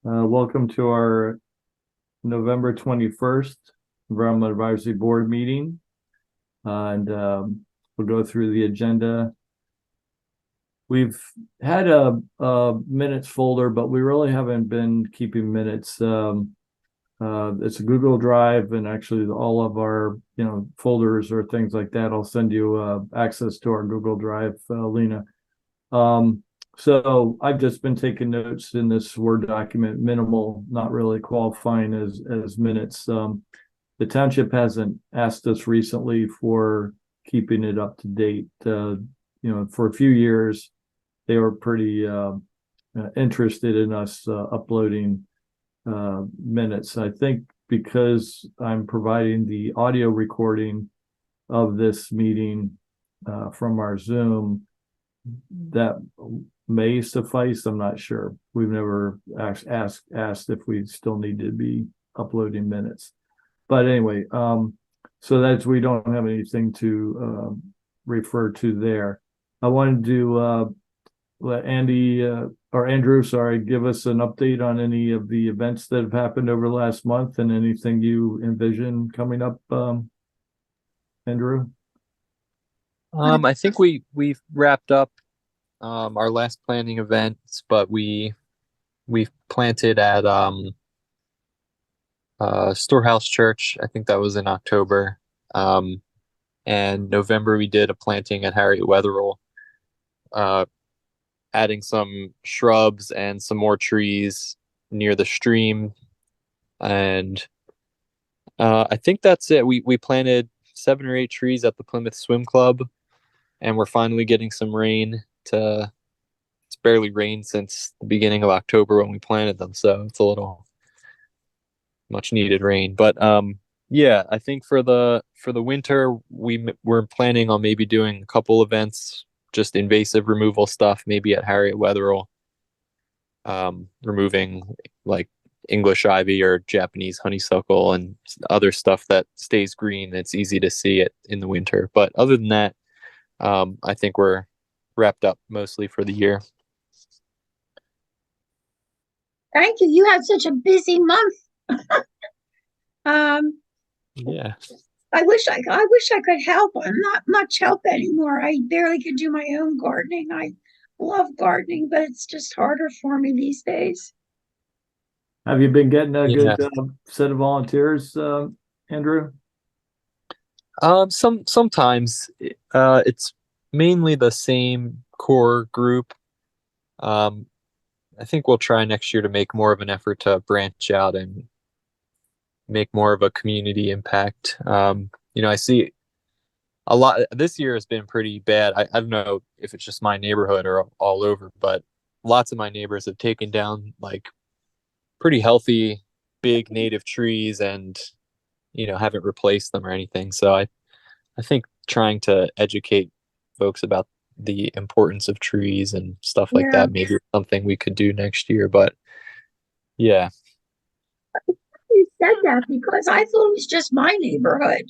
Welcome to our November 21st Environmental Advisory Board meeting. And we'll go through the agenda. We've had a minutes folder, but we really haven't been keeping minutes. It's a Google Drive, and actually all of our folders or things like that. I'll send you access to our Google Drive, Lena. So I've just been taking notes in this Word document, minimal, not really qualifying as minutes. The township hasn't asked us recently for keeping it up to date. For a few years, they were pretty interested in us uploading minutes. I think because I'm providing the audio recording of this meeting from our Zoom, that may suffice. I'm not sure. We've never asked if we still need to be uploading minutes. But anyway, so that's, we don't have anything to refer to there. I wanted to let Andy or Andrew, sorry, give us an update on any of the events that have happened over the last month and anything you envision coming up, Andrew. I think we've wrapped up our last planting events, but we've planted at Storehouse Church. I think that was in October. And November we did a planting at Harriet Wetherill, uh, adding some shrubs and some more trees near the stream. And I think that's it. We planted 7 or 8 trees at the Plymouth Swim Club, and we're finally getting some rain to it's barely rained since the beginning of October when we planted them, so it's a little much needed rain. But yeah, I think for the winter we're planning on maybe doing a couple events, just invasive removal stuff, maybe at Harriet Wetherill, removing like English ivy or Japanese honeysuckle and other stuff that stays green. It's easy to see it in the winter. But other than that, I think we're wrapped up mostly for the year. Thank you. You had such a busy month. Um, Yeah. I wish I could help. I'm not much help anymore. I barely can do my own gardening. I love gardening, but it's just harder for me these days. Have you been getting a Yeah. good set of volunteers, Andrew? Sometimes it's mainly the same core group. Um, I think we'll try next year to make more of an effort to branch out and make more of a community impact. I see a lot this year has been pretty bad. I don't know if it's just my neighborhood or all over, but lots of my neighbors have taken down like pretty healthy, big native trees and haven't replaced them or anything. So I think trying to educate folks about the importance of trees and stuff like Yeah, that maybe something we could do next year. But yeah, you said that because I thought it was just my neighborhood.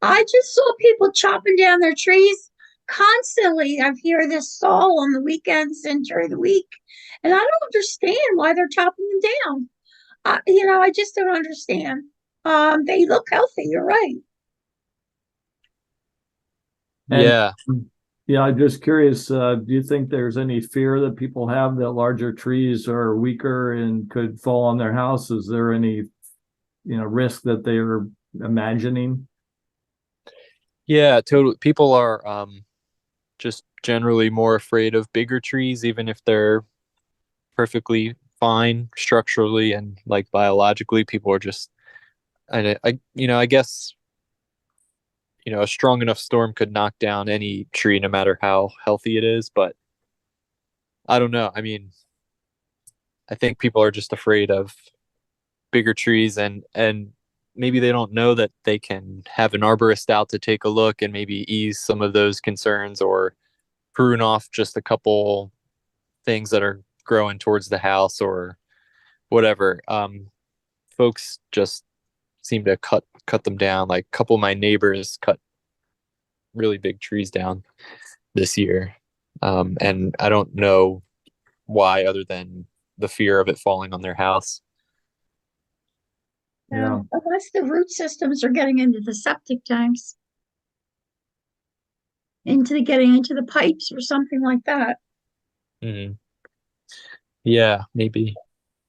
I just saw people chopping down their trees constantly. I hear this all on the weekends and during the week, and I don't understand why they're chopping them down. I just don't understand. They look healthy. You're right. And yeah, yeah, I'm just curious, do you think there's any fear that people have that larger trees are weaker and could fall on their house? Is there any, risk that they're imagining? yeah, totally. People are just generally more afraid of bigger trees, even if they're perfectly fine structurally and like biologically. People are just, and I guess a strong enough storm could knock down any tree, no matter how healthy it is. But I don't know. I mean, I think people are just afraid of bigger trees, and maybe they don't know that they can have an arborist out to take a look and maybe ease some of those concerns or prune off just a couple things that are growing towards the house or whatever. Folks just seem to cut them down. Like a couple of my neighbors cut really big trees down this year, and I don't know why, other than the fear of it falling on their house. Yeah. Unless the root systems are getting into the septic tanks, getting into the pipes or something like that. Mhm. Yeah, maybe.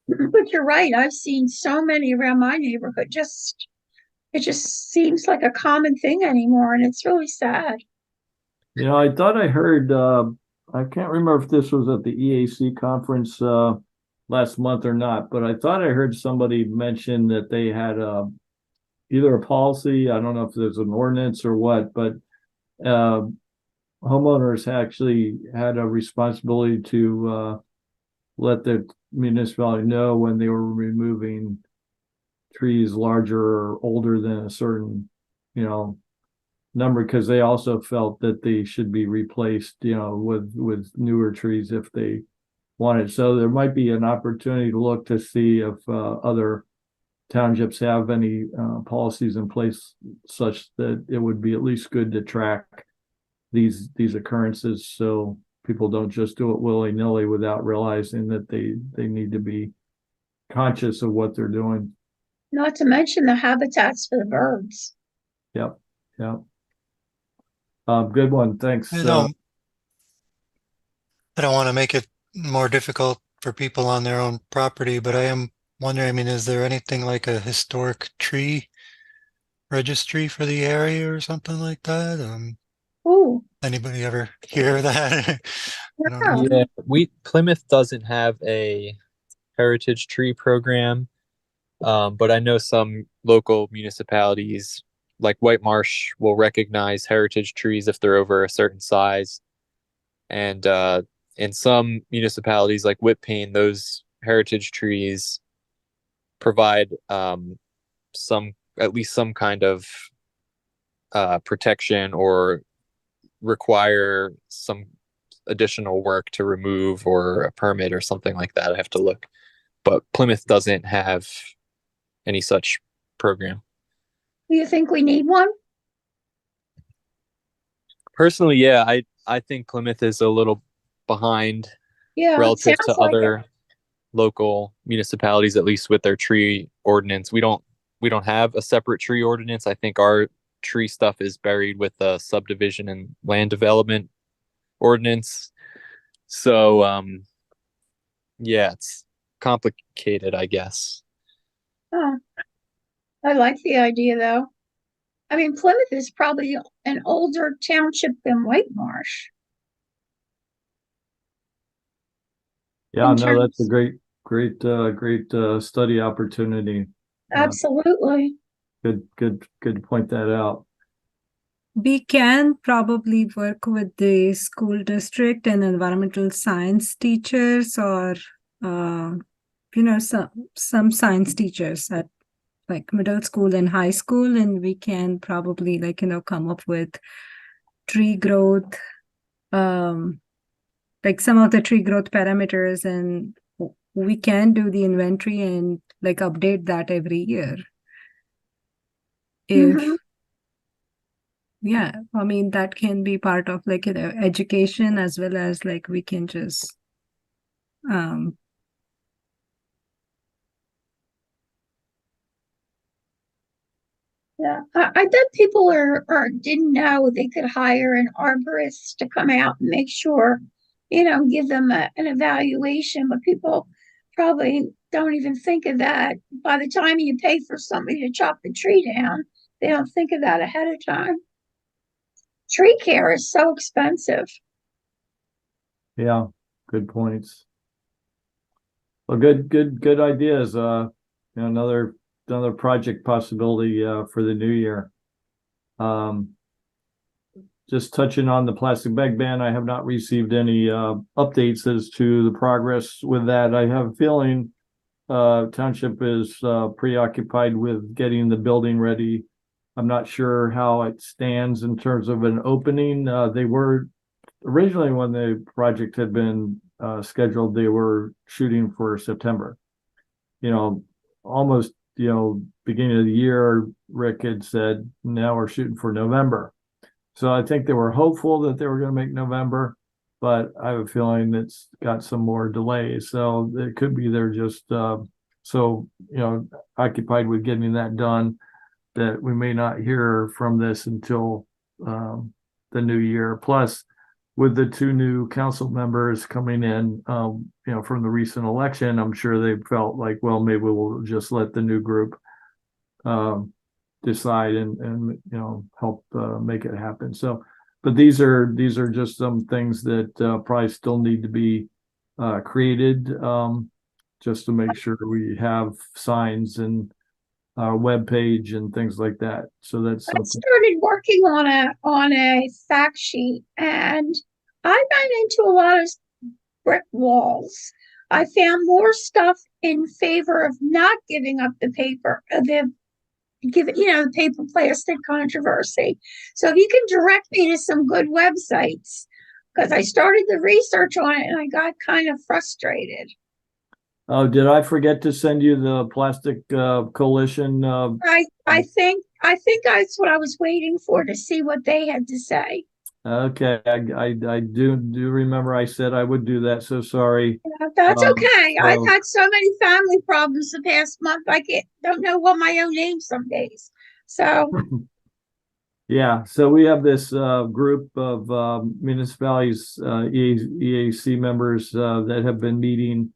But you're right. I've seen so many around my neighborhood. It just seems like a common thing anymore, and it's really sad. I thought I heard, I can't remember if this was at the EAC conference last month or not, but I thought I heard somebody mention that they had either a policy, I don't know if there's an ordinance or what, but uh, homeowners actually had a responsibility to let the municipality know when they were removing trees larger or older than a certain, number, because they also felt that they should be replaced, with newer trees if they wanted. So there might be an opportunity to look to see if other townships have any policies in place such that it would be at least good to track these occurrences, so people don't just do it willy-nilly without realizing that they need to be conscious of what they're doing. Not to mention the habitats for the birds. Yep. Yep. Good one. Thanks. I don't want to make it more difficult for people on their own property, but I am wondering, I mean, is there anything like a historic tree registry for the area or something like that? Oh, Anybody ever hear of that? I don't know. Yeah, Plymouth doesn't have a heritage tree program, but I know some local municipalities like White Marsh will recognize heritage trees if they're over a certain size. And in some municipalities like Whitpain, those heritage trees provide at least some kind of protection or require some additional work to remove or a permit or something like that. I have to look. But Plymouth doesn't have any such program. do you think we need one? Personally, yeah, I think Plymouth is a little behind Yeah, it relative to sounds like it. other local municipalities, at least with their tree ordinance. We don't have a separate tree ordinance. I think our tree stuff is buried with the subdivision and land development ordinance. So yeah, it's complicated, I guess. Oh, I like the idea though. I mean, Plymouth is probably an older township than White Marsh. Yeah, In no, that's a terms, great study opportunity. absolutely. Good to point that out. We can probably work with the school district and environmental science teachers, or some science teachers at like middle school and high school, and we can probably come up with tree growth, like some of the tree growth parameters, and we can do the inventory and update that every year. If Mhm. Yeah, I mean, that can be part of education, as well as we can just um Yeah, I bet people didn't know they could hire an arborist to come out and make sure, give them an evaluation, but people probably don't even think of that. By the time you pay for somebody to chop the tree down, they don't think of that ahead of time. Tree care is so expensive. Yeah, good points. Well, good ideas. Another project possibility for the new year. Just touching on the plastic bag ban, I have not received any updates as to the progress with that. I have a feeling township is preoccupied with getting the building ready. I'm not sure how it stands in terms of an opening. They were originally, when the project had been scheduled, they were shooting for September. Almost, beginning of the year, Rick had said, now we're shooting for November. So I think they were hopeful that they were going to make November, but I have a feeling it's got some more delays. So it could be they're just so occupied with getting that done that we may not hear from this until the new year. Plus, with the two new council members coming in, from the recent election, I'm sure they felt like, well, maybe we'll just let the new group decide and help make it happen. So, but these are just some things that probably still need to be created, just to make sure we have signs and our web page and things like that. So that's I something. started working on a fact sheet, and I ran into a lot of brick walls. I found more stuff in favor of not giving up the paper, the paper plastic controversy. So if you can direct me to some good websites, because I started the research on it and I got kind of frustrated. Oh, did I forget to send you the Plastic Coalition? I think that's what I was waiting for, to see what they had to say. Okay, I do remember I said I would do that. So sorry. That's okay. I've so- had so many family problems the past month. I don't know what my own name some days. So Yeah, so we have this group of municipalities, EAC members that have been meeting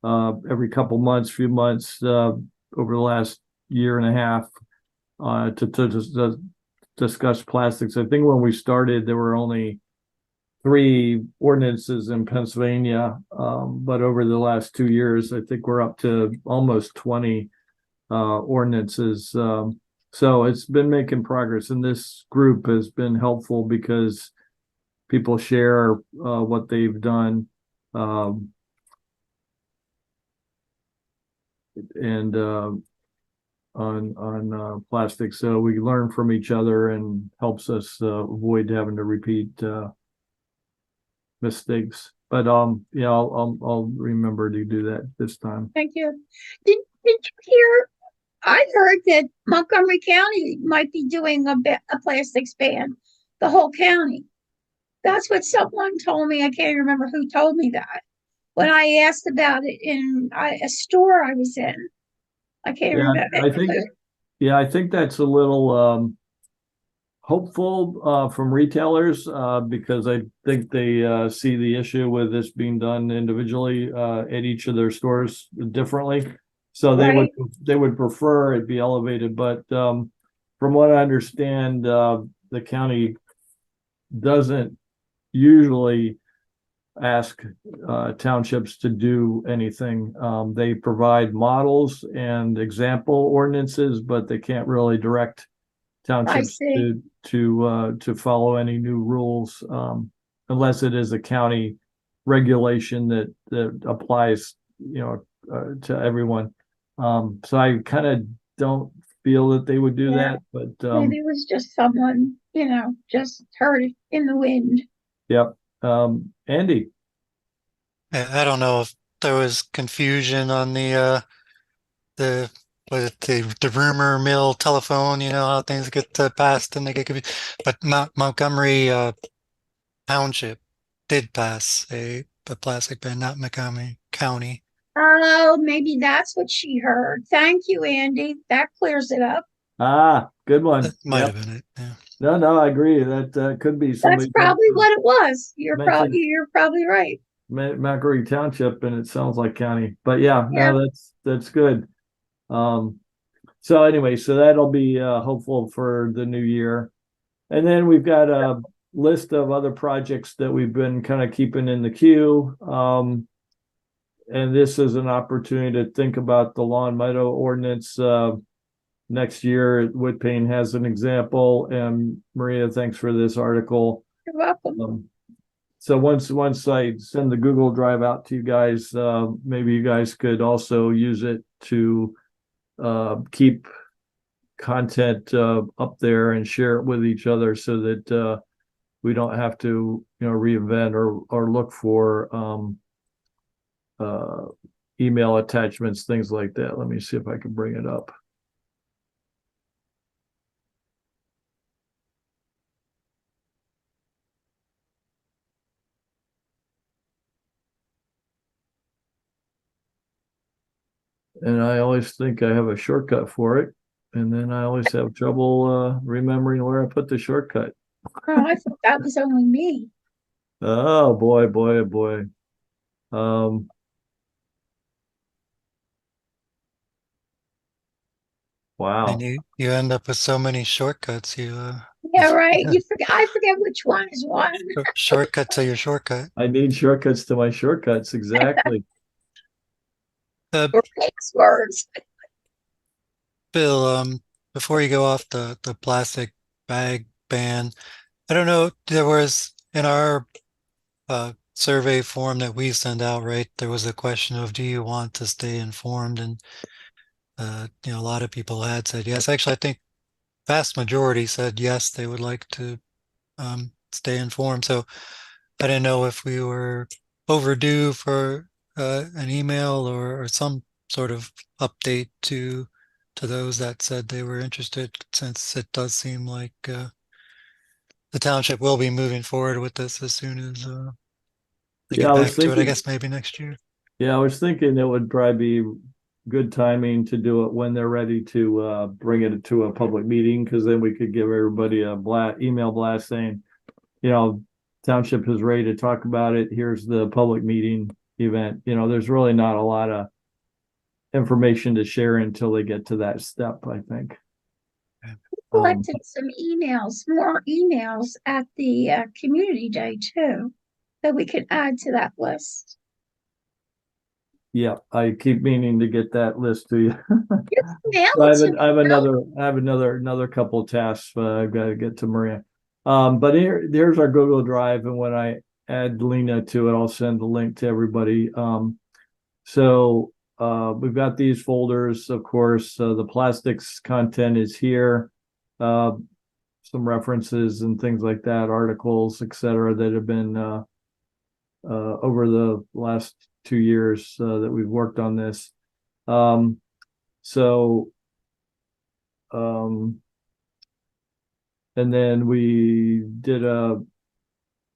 every couple months, few months over the last year and a half to discuss plastics. I think when we started, there were only 3 ordinances in Pennsylvania, but over the last 2 years, I think we're up to almost 20 ordinances. So it's been making progress, and this group has been helpful because people share what they've done. And on plastic, so we learn from each other and helps us avoid having to repeat mistakes. But I'll remember to do that this time. thank you. Did you hear? I heard that Montgomery County might be doing a plastics ban, the whole county. That's what someone told me. I can't remember who told me that. When I asked about it in a store I was in, I can't remember. I think that's a little hopeful from retailers because I think they see the issue with this being done individually at each of their stores differently. So Right. they would prefer it be elevated, but from what I understand, the county doesn't usually ask townships to do anything. They provide models and example ordinances, but they can't really direct townships see. to follow any new rules unless it is a county regulation that applies to everyone. So I kind of don't feel that they would do Yeah. that, but Maybe it was just someone, just heard it in the wind. yep. Andy. I don't know if there was confusion on the the rumor mill telephone, how things get passed and they get confused. But Montgomery Township did pass a plastic ban, not Montgomery County. Oh, maybe that's what she heard. Thank you, Andy. That clears it up. Good one. That might Yep. have been it. Yeah. No, I agree. That could be That's somebody probably what it was. mentioned- You're probably right. Montgomery Township, and it sounds like county. But yeah, Yeah. no, that's good. So anyway, so that'll be hopeful for the new year. And then we've got a list of other projects that we've been kind of keeping in the queue. And this is an opportunity to think about the lawn meadow ordinance. Next year, Woodpane has an example, and Maria, thanks for this article. You're welcome. So once I send the Google Drive out to you guys, maybe you guys could also use it to keep content up there and share it with each other so that we don't have to reinvent or look for email attachments, things like that. Let me see if I can bring it up. and I always think I have a shortcut for it. And then I always have trouble remembering where I put the shortcut. Oh, I thought that was only me. Oh boy, boy, oh boy. Um, wow. And you end up with so many shortcuts. Yeah, right. You forget. I forget which one is one. shortcut to your shortcut. I need shortcuts to my shortcuts. Exactly. Uh, Or passwords. Bill, before you go off the plastic bag ban, I don't know, there was in our survey form that we send out, right? There was a question of, do you want to stay informed? And a lot of people had said yes. Actually, I think vast majority said yes, they would like to stay informed. So I didn't know if we were overdue for an email or some sort of update to those that said they were interested, since it does seem like the township will be moving forward with this as soon as they Yeah, get I back was to it. I thinking, guess maybe next year. yeah, I was thinking it would probably be good timing to do it when they're ready to bring it to a public meeting, because then we could give everybody a email blast saying, township is ready to talk about it. Here's the public meeting event. There's really not a lot of information to share until they get to that step, I think. Collected some emails, more emails at the community day too, that we could add to that list. Yeah, I keep meaning to get that list to you. Mail I it to me. have another couple of tasks I've got to get to Maria. But here's our Google Drive, and when I add Lena to it, I'll send the link to everybody. So we've got these folders, of course. The plastics content is here. Some references and things like that, articles, etc., that have been over the last 2 years that we've worked on this. And then we did a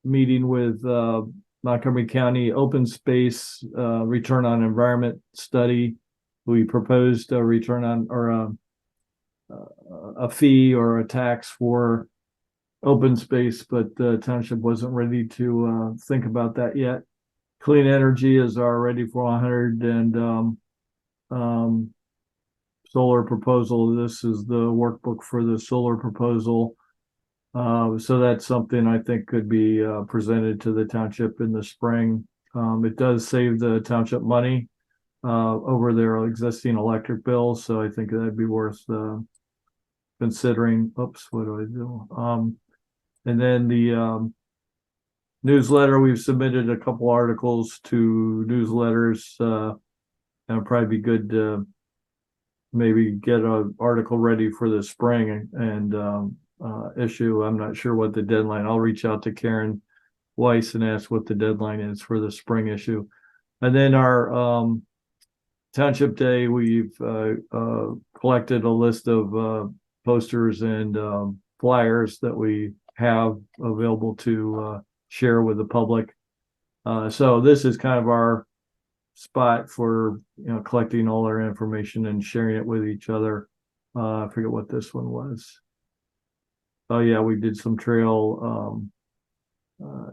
meeting with Montgomery County Open Space Return on Environment Study. We proposed a return on, or a fee or a tax for open space, but the township wasn't ready to think about that yet. Clean energy is our Ready for 100 and solar proposal. This is the workbook for the solar proposal. So that's something I think could be presented to the township in the spring. It does save the township money over their existing electric bills, so I think that'd be worth considering. Oops, what do I do? And then the newsletter, we've submitted a couple articles to newsletters. And it'd probably be good to maybe get an article ready for the spring and issue. I'm not sure what the deadline. I'll reach out to Karen Weiss and ask what the deadline is for the spring issue. And then our Township Day, we've collected a list of posters and flyers that we have available to share with the public. So this is kind of our spot for collecting all our information and sharing it with each other. I forget what this one was. Oh yeah, we did some trail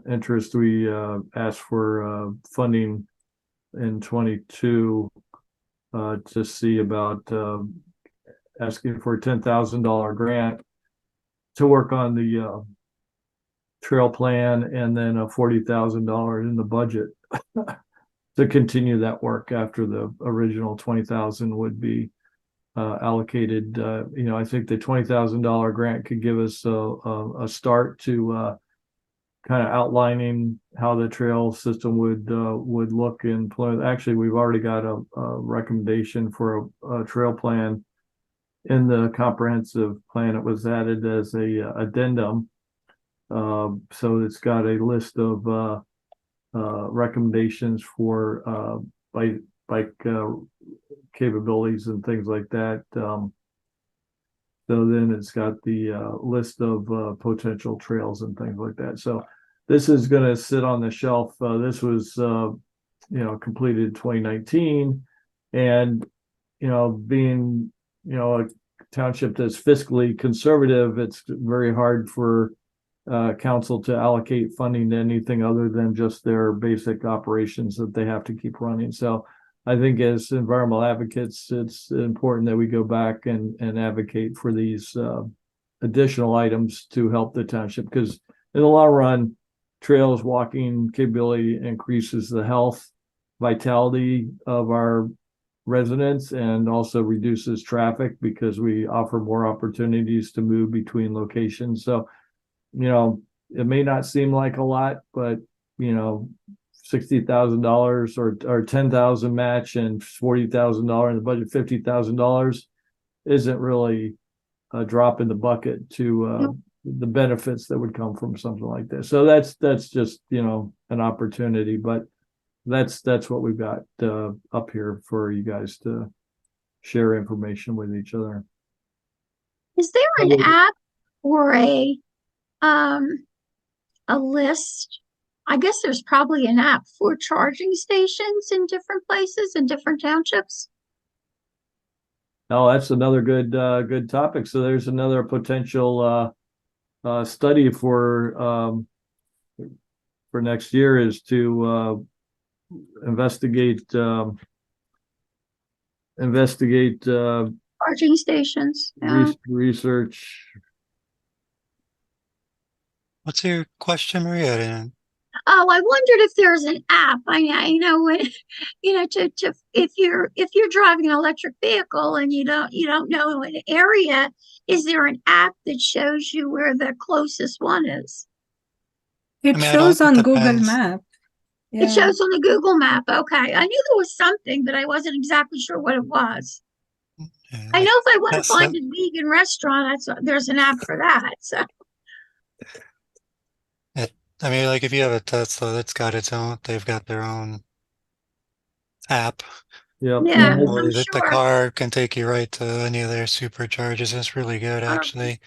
interest. We asked for funding in 22 to see about asking for a $10,000 grant to work on the trail plan, and then a $40,000 in the budget to continue that work after the original 20,000 would be allocated. I think the $20,000 grant could give us a start to kind of outlining how the trail system would look in Plymouth. Actually, we've already got a recommendation for a trail plan in the comprehensive plan. It was added as a addendum, so it's got a list of recommendations for bike capabilities and things like that. So then it's got the list of potential trails and things like that. So this is going to sit on the shelf. This was completed 2019, and being, a township that's fiscally conservative, it's very hard for council to allocate funding to anything other than just their basic operations that they have to keep running. So I think as environmental advocates, it's important that we go back and advocate for these additional items to help the township, because in the long run, trails, walking capability increases the health, vitality of our residents, and also reduces traffic because we offer more opportunities to move between locations. So, it may not seem like a lot, but $60,000 or 10,000 match and $40,000 in the budget, $50,000 isn't really a drop in the bucket to the benefits that would come from something like this. So that's just an opportunity, but that's what we've got up here for you guys to share information with each other. Is there an app or a list? I guess there's probably an app for charging stations in different places in different townships. Oh, that's another good topic. So there's another potential study for next year is to investigate Charging stations. Yeah. research. What's your question, Maria? I didn't. Oh, I wondered if there's an app. I know when to if you're driving an electric vehicle and you don't know an area, is there an app that shows you where the closest one is? It I mean, shows on Google depends. Map. It Yeah. shows on the Google map. Okay. I knew there was something, but I wasn't exactly sure what it was. Yeah, I know if I want to Tesla. find a vegan restaurant, there's an app for that. So I mean, like if you have a Tesla that's got they've got their own app. Yeah. yeah, Mhm. Or I'm the sure. car can take you right to any of their superchargers. It's really good, actually.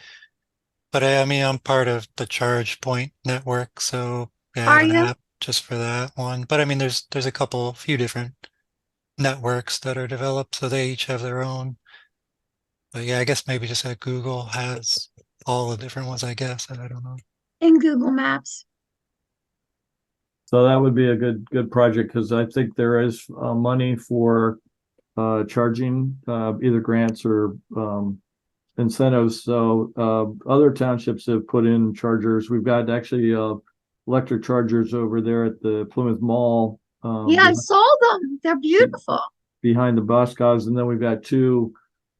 But I mean, I'm part of the Charge Point network, so yeah, I Are have an you? app just for that one. But I mean, there's a few different networks that are developed, so they each have their own. But yeah, I guess maybe just that Google has all the different ones, I guess. I don't know. In Google Maps. So that would be a good project, because I think there is money for charging, either grants or incentives. So other townships have put in chargers. We've got actually electric chargers over there at the Plymouth Mall. Yeah, I saw them. They're beautiful. Behind the Boscos, and then we've got two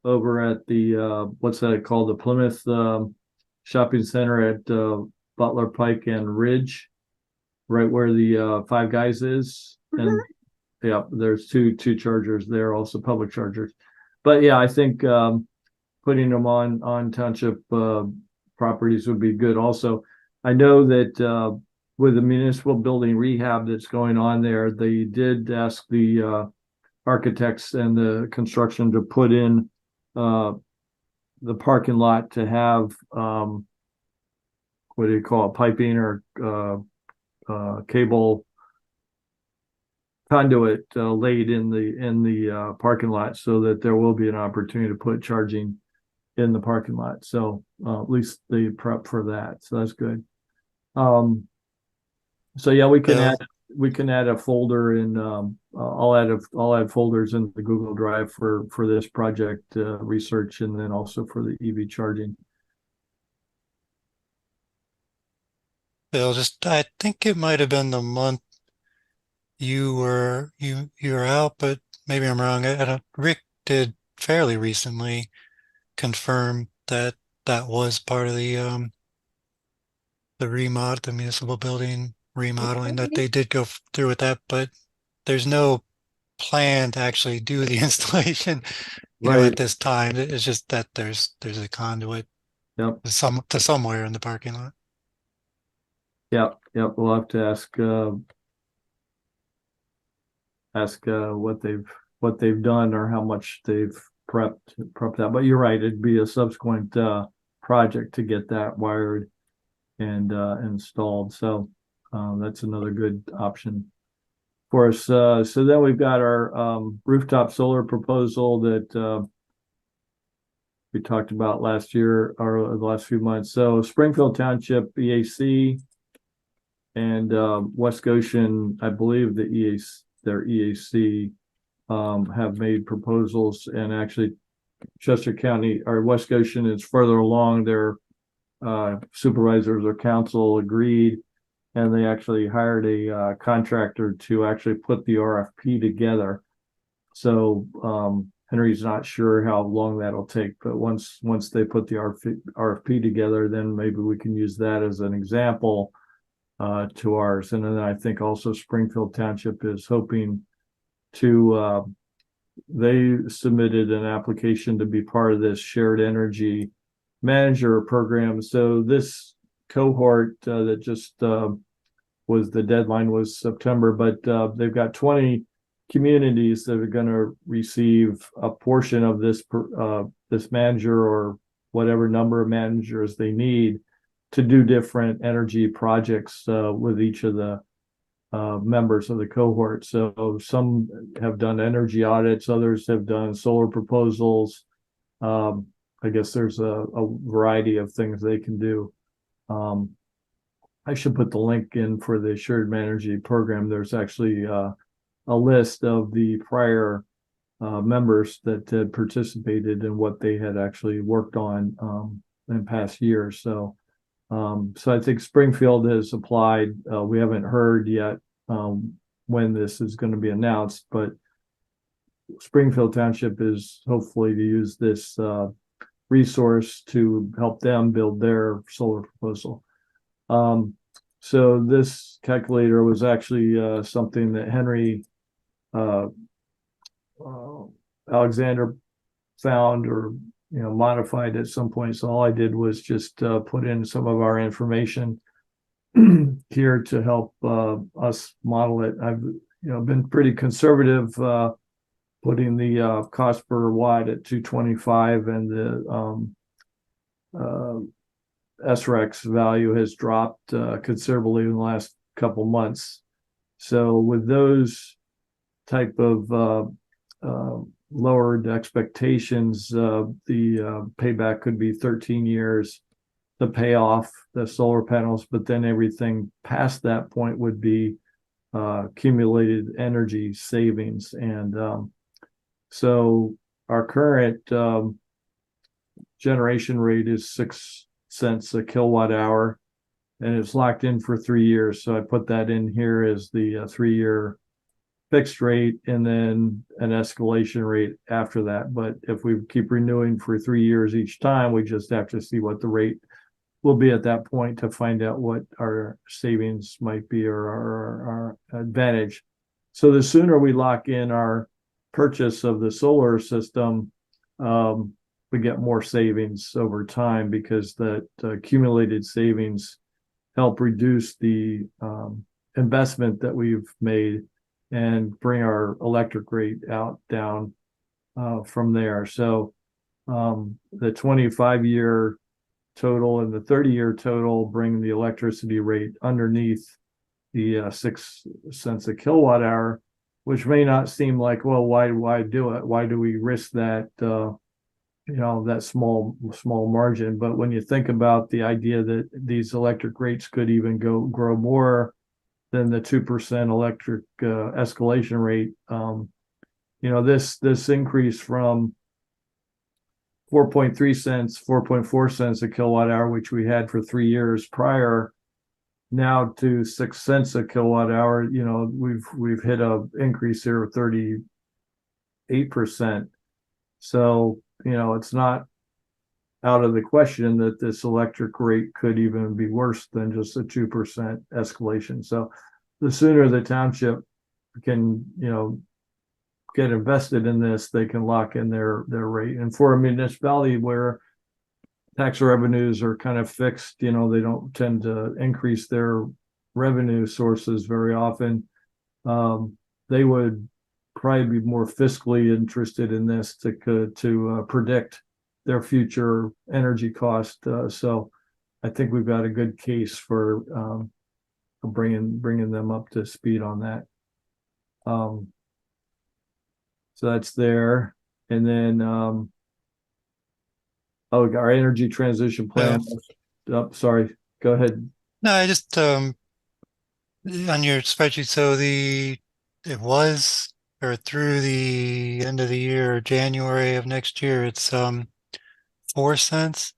over at the what's that called, the Plymouth shopping center at Butler Pike and Ridge, right where the Five Guys is. And yeah, there's two chargers there, also public chargers. But yeah, I think putting them on township properties would be good. Also, I know that with the municipal building rehab that's going on there, they did ask the architects and the construction to put in the parking lot to have what do you call it, piping or cable conduit laid in the parking lot, so that there will be an opportunity to put charging in the parking lot. So at least they prep for that. So that's good. So yeah, we can add a folder in. I'll add folders in the Google Drive for this project research, and then also for the EV charging. Bill, I think it might have been the month you were out, but maybe I'm wrong. I don't, Rick did fairly recently confirm that was part of the municipal building remodeling, that they did go through with that, but there's no plan to actually do the installation, at this time. It's just that there's a conduit Yep. to somewhere in the parking lot. Yep. We'll have to ask what they've done or how much they've prepped that. But you're right, it'd be a subsequent project to get that wired and installed. So that's another good option. for us. So then we've got our rooftop solar proposal that we talked about last year or the last few months. So Springfield Township EAC and West Goshen, I believe their EAC have made proposals, and actually Chester County or West Goshen is further along. Their supervisors or council agreed, and they actually hired a contractor to actually put the RFP together. So Henry's not sure how long that'll take, but once they put the RFP together, then maybe we can use that as an example to ours. And then I think also Springfield Township is hoping to they submitted an application to be part of this shared energy manager program. So this cohort that just was, the deadline was September, but they've got 20 communities that are going to receive a portion of this this manager or whatever number of managers they need to do different energy projects with each of the members of the cohort. So some have done energy audits, others have done solar proposals. I guess there's a variety of things they can do. I should put the link in for the Shared Energy program. There's actually a list of the prior members that had participated and what they had actually worked on in past years. So I think Springfield has applied. We haven't heard yet when this is going to be announced, but Springfield Township is hopefully to use this resource to help them build their solar proposal. So this calculator was actually something that Henry Alexander found or modified at some point. So all I did was just put in some of our information here to help us model it. I've been pretty conservative, putting the cost per watt at 225, and the SREX value has dropped considerably in the last couple months. So with those type of lowered expectations, the payback could be 13 years to pay off the solar panels, but then everything past that point would be accumulated energy savings. And so our current generation rate is 6 cents a kilowatt hour, and it's locked in for 3 years. So I put that in here as the 3-year fixed rate, and then an escalation rate after that. But if we keep renewing for 3 years each time, we just have to see what the rate will be at that point to find out what our savings might be or our advantage. So the sooner we lock in our purchase of the solar system, we get more savings over time, because that accumulated savings help reduce the investment that we've made and bring our electric rate down from there. So the 25-year total and the 30-year total bring the electricity rate underneath the 6 cents a kilowatt hour, which may not seem like, well, why do it? Why do we risk that? That small margin. But when you think about the idea that these electric rates could even grow more than the 2% electric escalation rate, this increase from 4.3 cents, 4.4 cents a kilowatt hour, which we had for 3 years prior, now to 6 cents a kilowatt hour, we've hit a increase here of 38%. So it's not out of the question that this electric rate could even be worse than just a 2% escalation. So the sooner the township can, get invested in this, they can lock in their rate. And for a municipality where tax revenues are kind of fixed, they don't tend to increase their revenue sources very often. They would probably be more fiscally interested in this to predict their future energy cost. So I think we've got a good case for bringing them up to speed on that. So that's there. And then, our energy transition plan. Oh, sorry, go ahead. No, I just on your spreadsheet, so it was or through the end of the year, January of next year, it's 4 cents,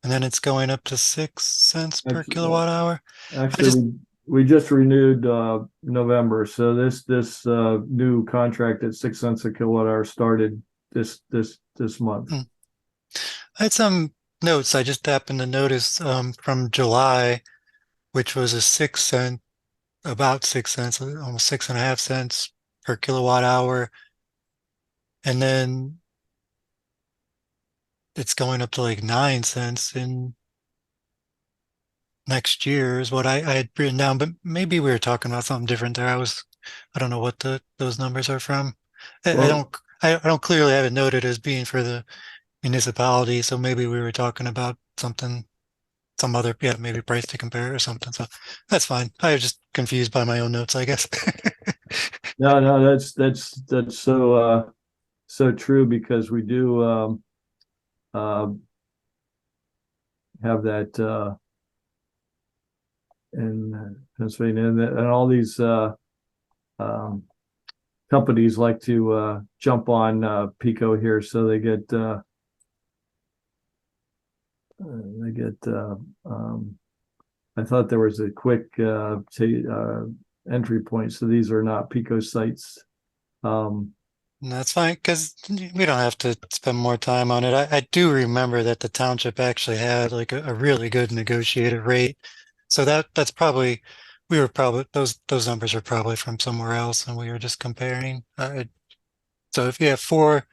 and then it's going up to 6 cents per Actually, kilowatt hour. Actually, we just renewed November, so this new contract at 6 cents a kilowatt hour started this month. Hmm. I had some notes I just happened to notice from July, which was a 6 cent, about 6 cents, almost 6.5 cents per kilowatt hour. And then it's going up to like 9 cents in next year is what I had written down, but maybe we were talking about something different there. I don't know what those numbers are from. Well, I don't clearly have it noted as being for the municipality, so maybe we were talking about something, some other, yeah, maybe price to compare or something. So that's fine. I was just confused by my own notes, I guess. no, that's so true, because we do have that in Pennsylvania, and all these um, companies like to jump on Pico here, so they get I thought there was a quick entry point, so these are not Pico sites. That's fine, because we don't have to spend more time on it. I do remember that the township actually had like a really good negotiated rate. So that's probably, we were probably, those numbers are probably from somewhere else and we were just comparing. So if you have 4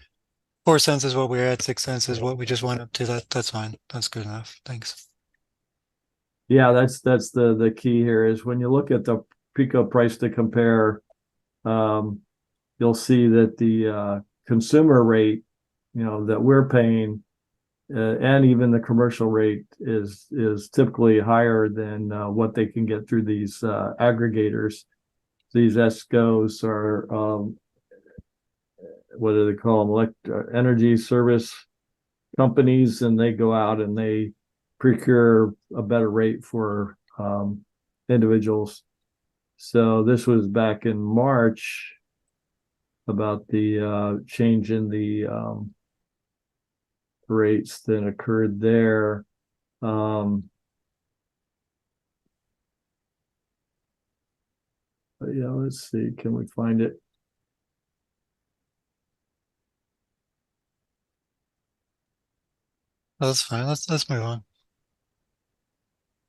cents is what we're at, 6 cents is what we just went up to, that's fine. That's good enough. Thanks. Yeah, that's the key here, is when you look at the Pico price to compare, you'll see that the consumer rate, that we're paying, and even the commercial rate is typically higher than what they can get through these aggregators. These ESCOs are what do they call them? Energy service companies, and they go out and they procure a better rate for individuals. So this was back in March about the change in the rates that occurred there. But yeah, let's see, can we find it? That's fine. Let's move on.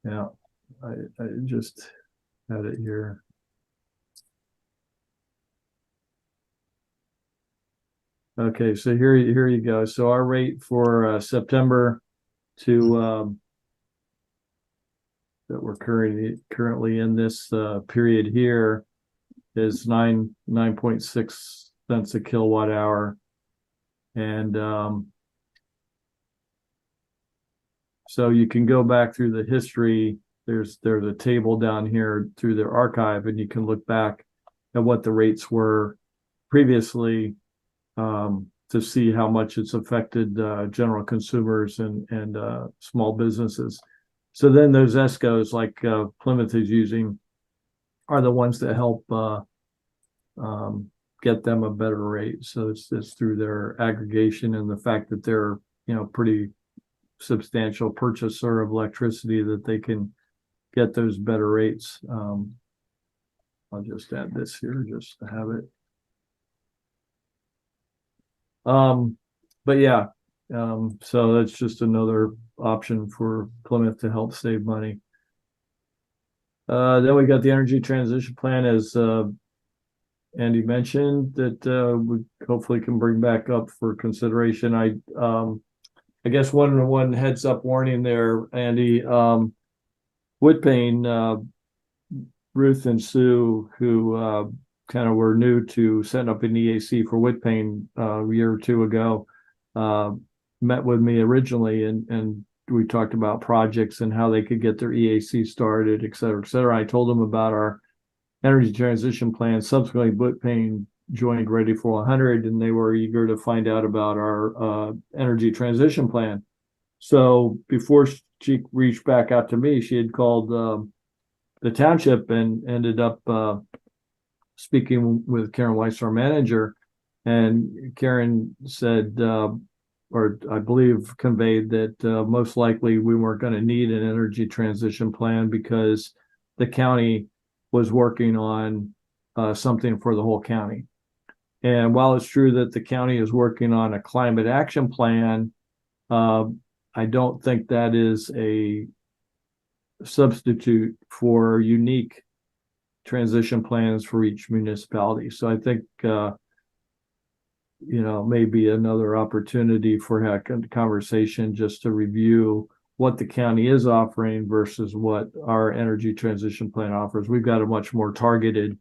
Yeah, I just had it here. Okay, so here you go. So our rate for September to that we're currently in this period here is 9.6 cents a kilowatt hour, and so you can go back through the history. There's a table down here through their archive, and you can look back at what the rates were previously, to see how much it's affected general consumers and small businesses. So then those ESCOs, like Plymouth is using, are the ones that help get them a better rate. So it's through their aggregation and the fact that they're pretty substantial purchaser of electricity that they can get those better rates. I'll just add this here just to have it. But yeah, so that's just another option for Plymouth to help save money. Then we got the energy transition plan, as Andy mentioned, that we hopefully can bring back up for consideration. I guess one heads up warning there, Andy. Woodpane, Ruth and Sue, who kind of were new to setting up an EAC for Woodpane a year or two ago, met with me originally, and we talked about projects and how they could get their EAC started, et cetera, et cetera. I told them about our energy transition plan. Subsequently, Blut Payne joined Ready for 100, and they were eager to find out about our energy transition plan. So before she reached back out to me, she had called the township and ended up speaking with Karen Weiss, our manager. And Karen said, or I believe conveyed that most likely we weren't going to need an energy transition plan because the county was working on something for the whole county. And while it's true that the county is working on a climate action plan, I don't think that is a substitute for unique transition plans for each municipality. So I think, maybe another opportunity for a conversation just to review what the county is offering versus what our energy transition plan offers. We've got a much more targeted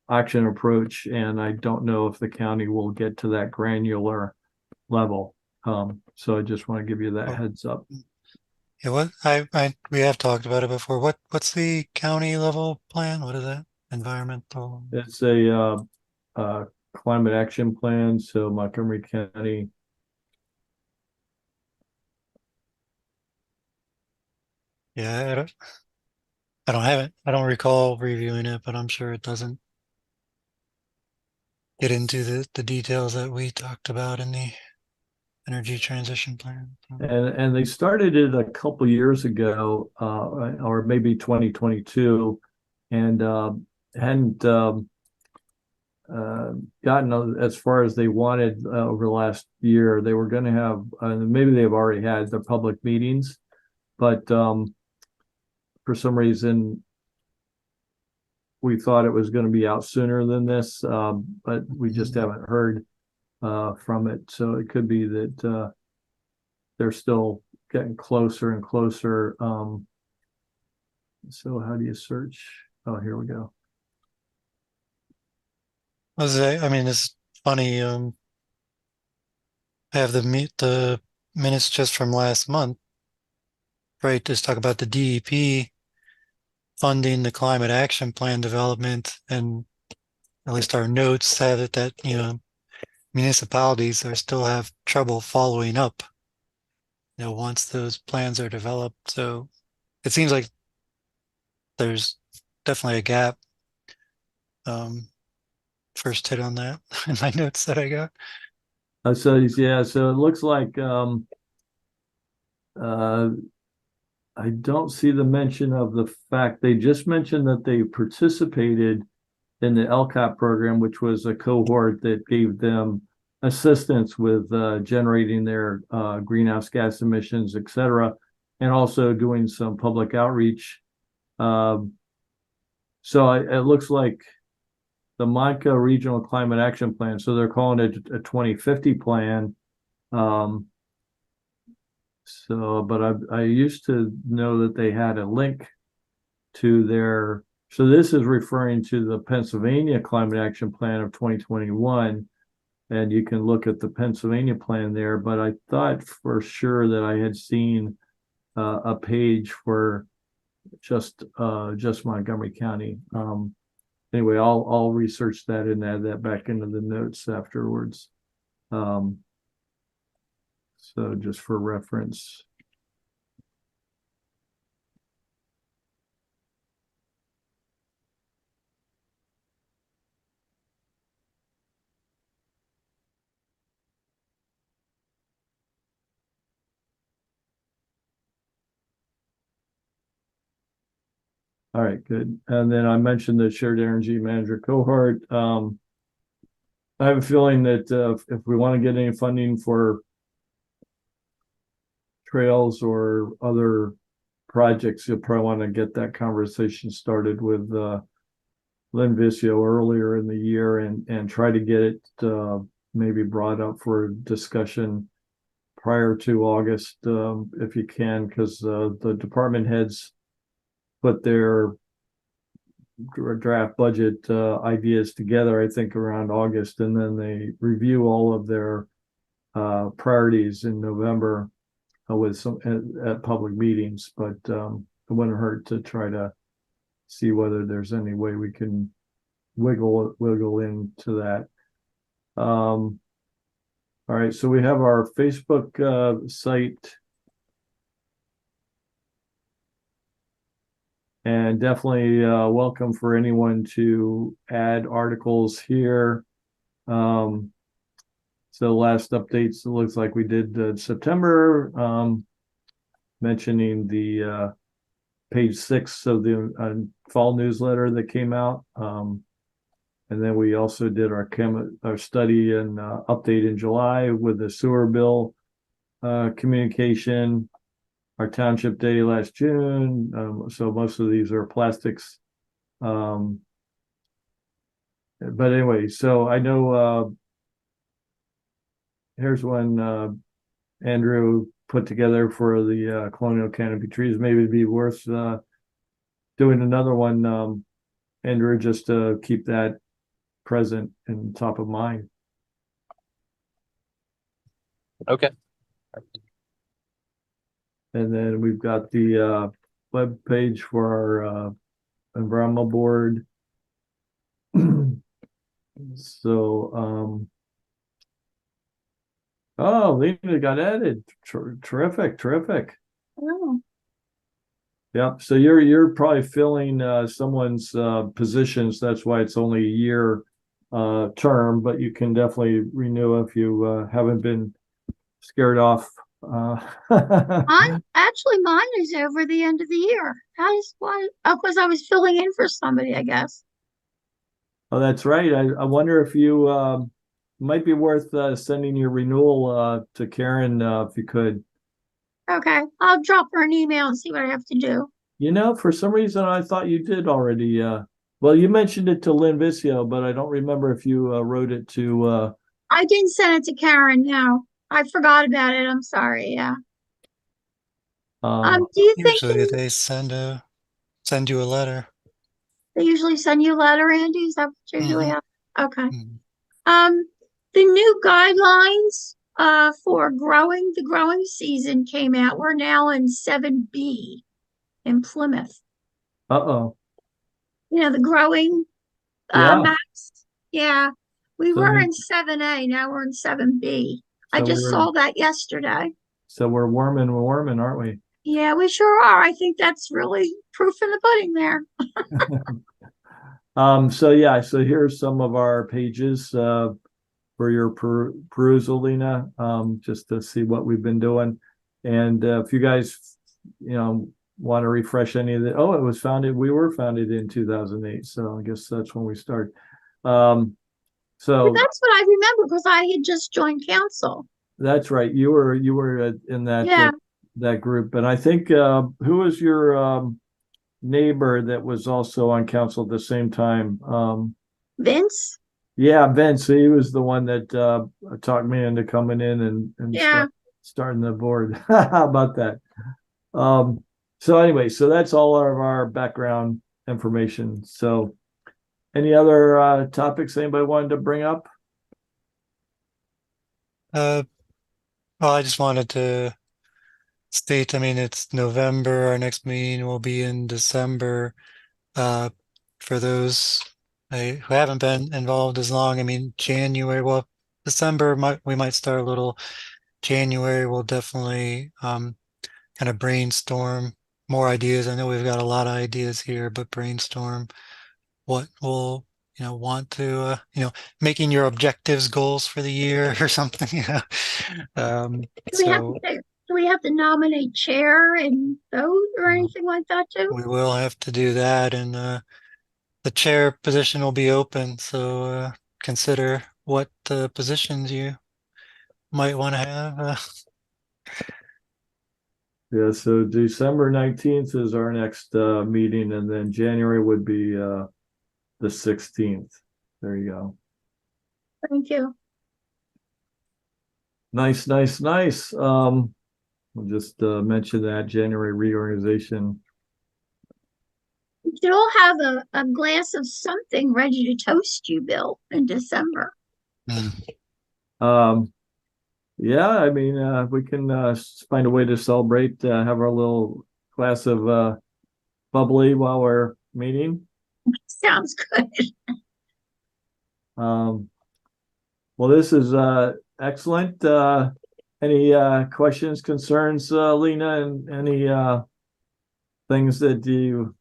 action approach, and I don't know if the county will get to that granular level. So I just want to give you that heads up. Yeah, we have talked about it before. What's the county level plan? What is that? Environmental? It's a climate action plan. So Montgomery County. Yeah, I don't have it. I don't recall reviewing it, but I'm sure it doesn't get into the details that we talked about in the energy transition plan. And they started it a couple years ago, or maybe 2022, and hadn't gotten as far as they wanted over the last year. They were going to have, maybe they've already had the public meetings, but for some reason we thought it was going to be out sooner than this, but we just haven't heard from it. So it could be that they're still getting closer and closer. So how do you search? Oh, here we go. I mean, it's funny. I have the minutes just from last month, right? Just talk about the DEP funding the climate action plan development, and at least our notes have it that municipalities still have trouble following up. Once those plans are developed, so it seems like there's definitely a gap. First hit on that in my notes that I got. So it looks like I don't see the mention of the fact they just mentioned that they participated in the LCAP program, which was a cohort that gave them assistance with generating their greenhouse gas emissions, et cetera, and also doing some public outreach. So it looks like the MICA Regional Climate Action Plan, so they're calling it a 2050 plan. But I used to know that they had a link to their, so this is referring to the Pennsylvania Climate Action Plan of 2021, and you can look at the Pennsylvania plan there, but I thought for sure that I had seen a page for just Montgomery County. Anyway, I'll research that and add that back into the notes afterwards. So just for reference. All right, good. And then I mentioned the shared energy manager cohort. I have a feeling that if we want to get any funding for trails or other projects, you'll probably want to get that conversation started with Lynn Visio earlier in the year and try to get it maybe brought up for discussion prior to August if you can, because the department heads put their draft budget ideas together, I think, around August, and then they review all of their priorities in November with some at public meetings. But it wouldn't hurt to try to see whether there's any way we can wiggle into that. All right, so we have our Facebook site. And definitely welcome for anyone to add articles here. So last updates, it looks like we did September, mentioning the page 6 of the fall newsletter that came out. And then we also did our study and update in July with the sewer bill communication, our township day last June. So most of these are plastics. But anyway, so I know here's one Andrew put together for the colonial canopy trees. Maybe it'd be worth doing another one, Andrew, just to keep that present and top of mind. Okay. And then we've got the web page for our environmental board. So, oh, Lena got added. Terrific. Oh, Yep. So you're probably filling someone's positions. That's why it's only a year term, but you can definitely renew if you haven't been scared off. actually, mine is over the end of the year. How does why? Oh, because I was filling in for somebody, I guess. Oh, that's right. I wonder if you might be worth sending your renewal to Karen if you could. Okay, I'll drop her an email and see what I have to do. You know, for some reason I thought you did already. Well, you mentioned it to Lynn Vicio, but I don't remember if you wrote it to. I didn't send it to Karen. No, I forgot about it. I'm sorry. Yeah. Do you think Usually they send you a letter. they usually send you a letter, Andy? Is that what usually happens? Okay. Mhm. The new guidelines for the growing season came out. We're now in 7B in Plymouth. Uh-oh. You know, the growing Yeah. maps. Yeah. We So were we- in 7A, now we're in 7B. I So just we're- saw that yesterday. So we're warming, aren't we? Yeah, we sure are. I think that's really proof in the pudding there. So yeah, so here's some of our pages for your perusal, Lena, just to see what we've been doing. And if you guys, want to refresh any of the, we were founded in 2008. So I guess that's when we started. But So that's what I remember because I had just joined council. that's right. You were in that Yeah. that group, and I think who was your neighbor that was also on council at the same time? Vince? Yeah, Vince. He was the one that talked me into coming in and Yeah. starting the board. How about that? So anyway, so that's all of our background information. So any other topics anybody wanted to bring up? Well, I just wanted to state, I mean, it's November. Our next meeting will be in December. For those who haven't been involved as long, I mean, December we might start a little. January we'll definitely kind of brainstorm more ideas. I know we've got a lot of ideas here, but brainstorm what we'll want to making your objectives goals for the year or something. Do we have to nominate chair and vote or anything like that too? We will have to do that, and the chair position will be open, so consider what positions you might want to have. Yeah, so December 19th is our next meeting, and then January would be the 16th. There you go. Thank you. Nice. We'll just mention that January reorganization. We should all have a glass of something ready to toast you, Bill, in December. Yeah, I mean, we can find a way to celebrate, have our little glass of bubbly while we're meeting. Sounds good. Well, this is excellent. Any questions, concerns, Lena, and any things that you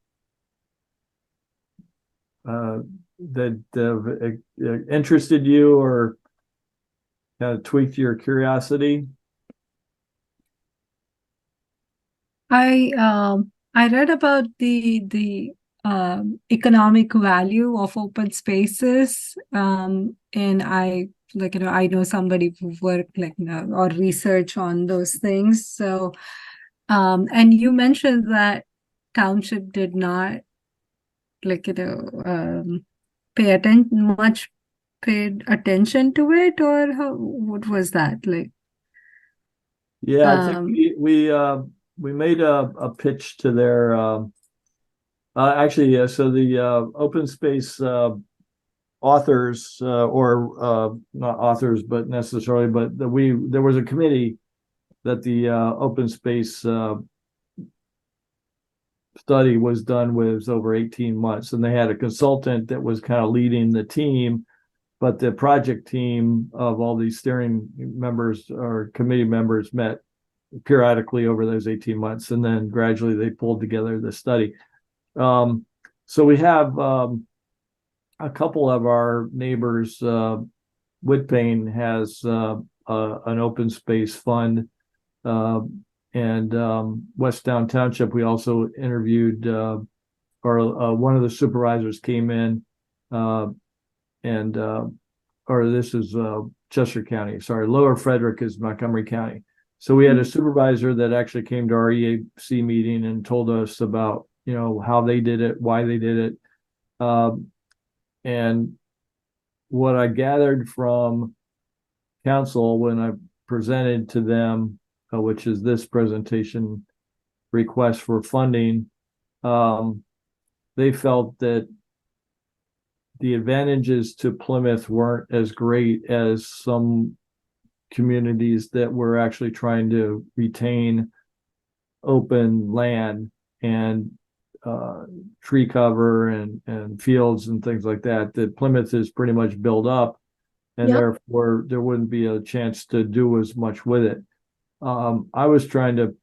that interested you or kind of tweaked your curiosity? I read about the economic value of open spaces, and I I know somebody who worked or research on those things. So, and you mentioned that township did not pay paid attention to it, or what was that like? Yeah, I think we made a pitch to their so the open space authors or not authors, but necessarily, but there was a committee that the open space study was done with over 18 months, and they had a consultant that was kind of leading the team, but the project team of all these steering members or committee members met periodically over those 18 months, and then gradually they pulled together the study. So we have a couple of our neighbors. Whitpain has an open space fund, and Westtown Township, we also interviewed, or one of the supervisors came in, and or this is Chester County. Sorry, Lower Frederick is Montgomery County. So we had a supervisor that actually came to our EAC meeting and told us about, how they did it, why they did it. And what I gathered from council when I presented to them, which is this presentation request for funding, they felt that the advantages to Plymouth weren't as great as some communities that were actually trying to retain open land and tree cover and fields and things like that Plymouth is pretty much built up, and therefore there wouldn't be a chance to do as much with it. I was trying to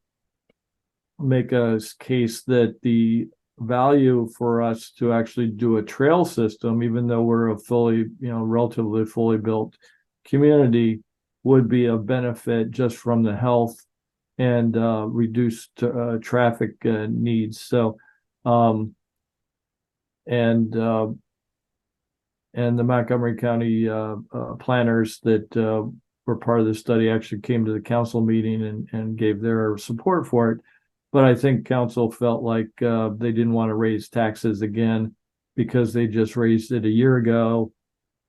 make a case that the value for us to actually do a trail system, even though we're a relatively fully built community, would be a benefit just from the health and reduced traffic needs. So, and the Montgomery County planners that were part of the study actually came to the council meeting and gave their support for it. But I think council felt like they didn't want to raise taxes again because they just raised it a year ago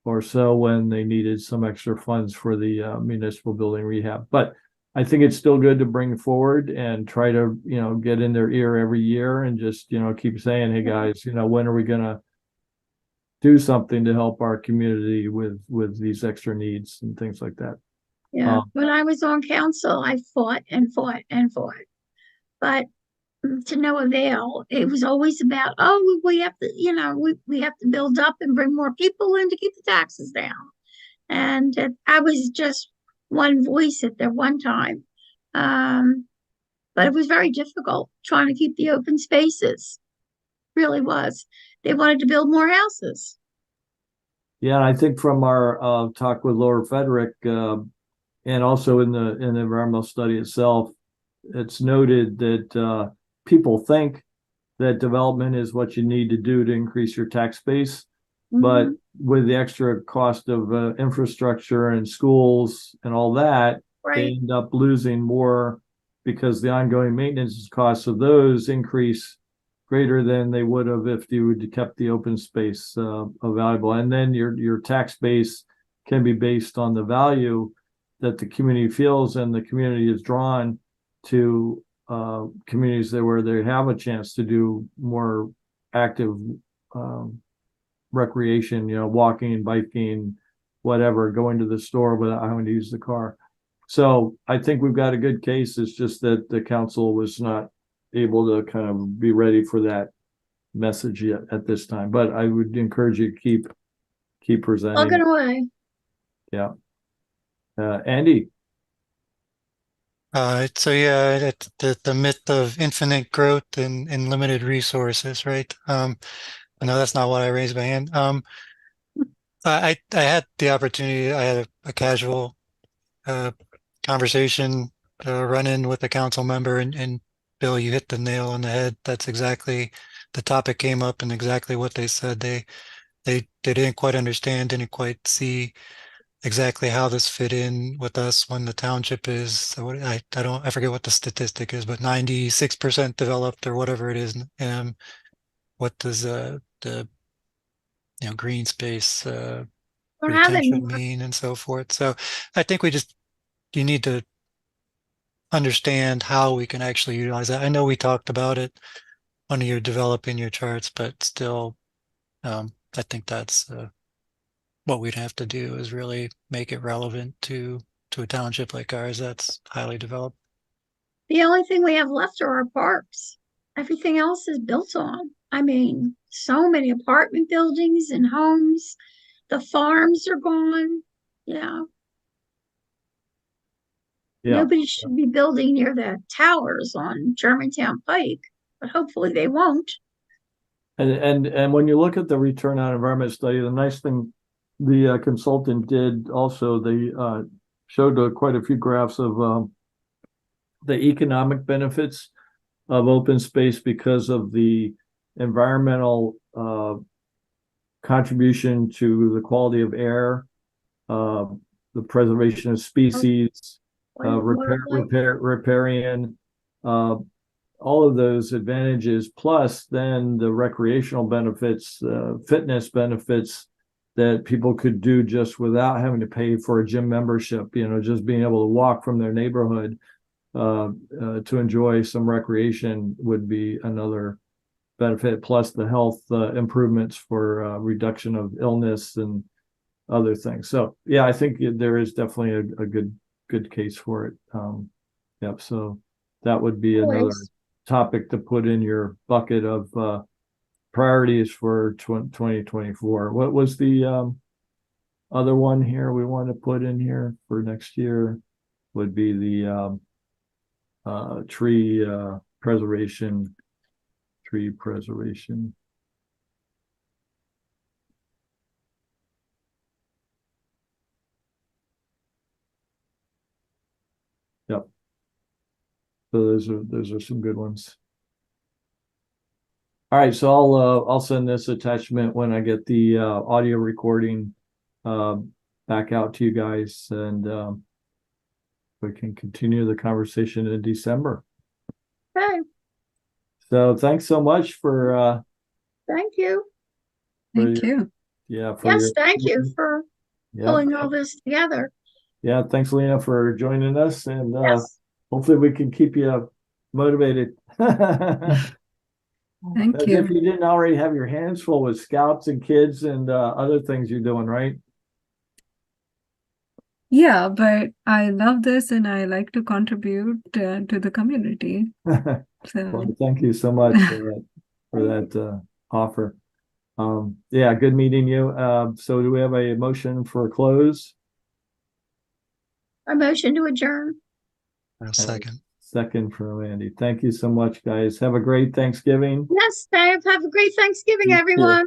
or so when they needed some extra funds for the municipal building rehab. But I think it's still good to bring forward and try to, get in their ear every year and just, keep saying, hey guys, when are we going to do something to help our community with these extra needs and things like that. Yeah. When I was on council, I fought and fought and fought, but to no avail. It was always about, we have to, we have to build up and bring more people in to keep the taxes down. And I was just one voice at that one time. But it was very difficult trying to keep the open spaces. Really was. They wanted to build more houses. Yeah, and I think from our talk with Lower Frederick, and also in the environmental study itself, it's noted that people think that development is what you need to do to increase your tax base. But with the extra cost of infrastructure and schools and all that, they end up losing more because the ongoing maintenance costs of those increase greater than they would have if you would kept the open space valuable. And then your tax base can be based on the value that the community feels, and the community is drawn to communities there where they have a chance to do more active recreation, walking, biking, whatever, going to the store without having to use the car. So I think we've got a good case. It's just that the council was not able to kind of be ready for that message yet at this time, but I would encourage you to keep Plugging presenting. away. Yeah. Andy, So yeah, the myth of infinite growth and limited resources, right? No, that's not what I raised my hand. I had the opportunity, I had a casual conversation, run in with a council member, and Bill, you hit the nail on the head. That's exactly the topic came up and exactly what they said. They didn't quite understand, didn't quite see exactly how this fit in with us when the township is, so I forget what the statistic is, but 96% developed or whatever it is. What does the green space Don't have any retention more. mean and so forth. So I think you need to understand how we can actually utilize that. I know we talked about it when you're developing your charts, but still, I think that's what we'd have to do is really make it relevant to a township like ours that's highly developed. The only thing we have left are our parks. Everything else is built on. I mean, so many apartment buildings and homes. The farms are gone. Yeah. yeah. Nobody should be building near the towers on Germantown Pike, but hopefully they won't. And when you look at the return on investment study, the nice thing the consultant did also, they showed quite a few graphs of the economic benefits of open space because of the environmental contribution to the quality of air, the preservation of species, riparian, all of those advantages, plus then the recreational benefits, fitness benefits that people could do just without having to pay for a gym membership, just being able to walk from their neighborhood to enjoy some recreation would be another benefit, plus the health improvements for reduction of illness and other things. So yeah, I think there is definitely a good case for it. Yep. So that would be another topic to put in your bucket of priorities for 2024. What was the other one here we want to put in here for next year? Would be the tree preservation. Yep. So those are some good ones. All right, so I'll send this attachment when I get the audio recording back out to you guys, and we can continue the conversation in December. Okay. So thanks so much for thank you. Thank you. Yeah. Thank you for pulling all this together. Yeah, thanks, Lena, for joining us, and hopefully we can keep you motivated. Thank As you. if you didn't already have your hands full with scouts and kids and other things you're doing, right? Yeah, but I love this and I like to contribute to the community. Well, So thank you so much for that offer. Yeah, good meeting you. So do we have a motion for a close? A motion to adjourn. A second. Second for Andy. Thank you so much, guys. Have a great Thanksgiving. Yes, Dave. Have a great Thanksgiving, You too. everyone.